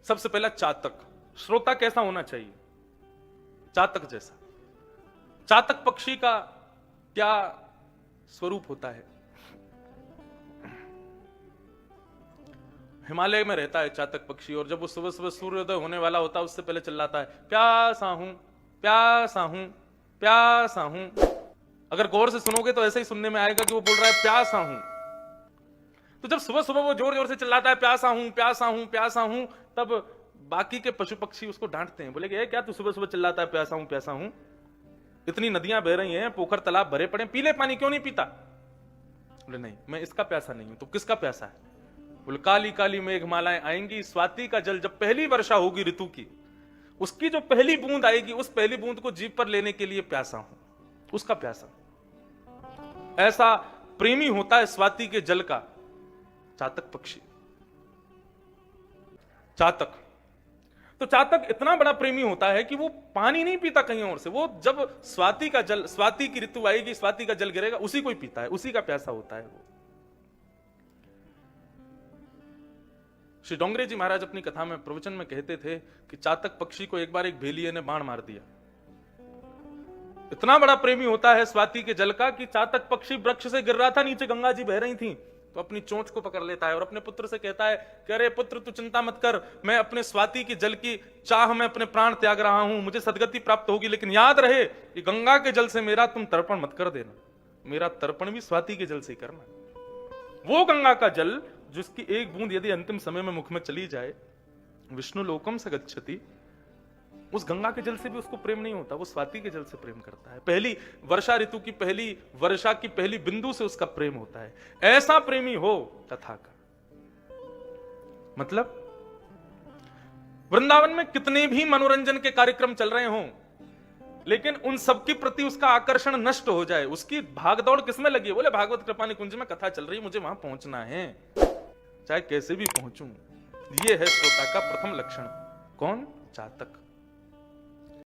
सबसे पहला चातक। श्रोता कैसा होना चाहिए? चातक जैसा। चातक पक्षी का क्या स्वरूप होता है? हिमालय में रहता है चातक पक्षी, और जब वो सुबह सुबह सूर्योदय होने वाला होता है उससे पहले चिल्लाता है, प्यासा हूं, प्यासा हूं, प्यासा हूं। अगर गौर से सुनोगे तो ऐसे ही सुनने में आएगा कि वो बोल रहा है प्यासा हूं। तो जब सुबह सुबह वो जोर जोर से चिल्लाता है प्यासा हूं, प्यासा हूं, प्यासा हूं, तब बाकी के पशु पक्षी उसको डांटते हैं, बोले कि क्या तू सुबह सुबह चिल्लाता है प्यासा हूं, प्यासा हूं? इतनी नदियां बह रही हैं, पोखर तालाब भरे पड़े, पी ले पानी, क्यों नहीं पीता? बोले नहीं, मैं इसका प्यासा नहीं हूं। तो किसका प्यासा है? बोले काली काली मेघमालाएं आएंगी, स्वाति का जल जब पहली वर्षा होगी ऋतु की, उसकी जो पहली बूंद आएगी, उस पहली बूंद को जीभ पर लेने के लिए प्यासा हूं, उसका प्यासा। ऐसा प्रेमी होता है स्वाति के जल का चातक पक्षी। चातक तो चातक इतना बड़ा प्रेमी होता है कि वो पानी नहीं पीता कहीं और से, वो जब स्वाति का जल, स्वाति की ऋतु आएगी, स्वाति का जल गिरेगा, उसी को ही पीता है, उसी का प्यासा होता है वो। श्री डोंगरे जी महाराज अपनी कथा में, प्रवचन में कहते थे कि चातक पक्षी को एक बार एक भेलिये ने बाण मार दिया। इतना बड़ा प्रेमी होता है स्वाति के जल का कि चातक पक्षी वृक्ष से गिर रहा था, नीचे गंगा जी बह रही थी, तो अपनी चोंच को पकड़ लेता है और अपने पुत्र से कहता है कि अरे पुत्र तू चिंता मत कर, मैं अपने स्वाति के जल की चाह में अपने प्राण त्याग रहा हूं, मुझे सदगति प्राप्त होगी, लेकिन याद रहे कि गंगा के जल से मेरा तुम तर्पण मत कर देना, मेरा तर्पण भी स्वाति के जल से ही करना। वो गंगा का जल जिसकी एक बूंद यदि अंतिम समय में मुख में चली जाए, विष्णु लोकम से गच्छति, उस गंगा के जल से भी उसको प्रेम नहीं होता, वो स्वाति के जल से प्रेम करता है। पहली वर्षा ऋतु की पहली वर्षा की पहली बिंदु से उसका प्रेम होता है। ऐसा प्रेमी हो कथा का। मतलब वृंदावन में कितने भी मनोरंजन के कार्यक्रम चल रहे हों, लेकिन उन सबके प्रति उसका आकर्षण नष्ट हो जाए, उसकी भागदौड़ किसमें लगी है? बोले भागवत कृपा निकुंज में कथा चल रही है, मुझे वहां पहुंचना है, चाहे कैसे भी पहुंचूं। ये है श्रोता का प्रथम लक्षण। कौन? चातक।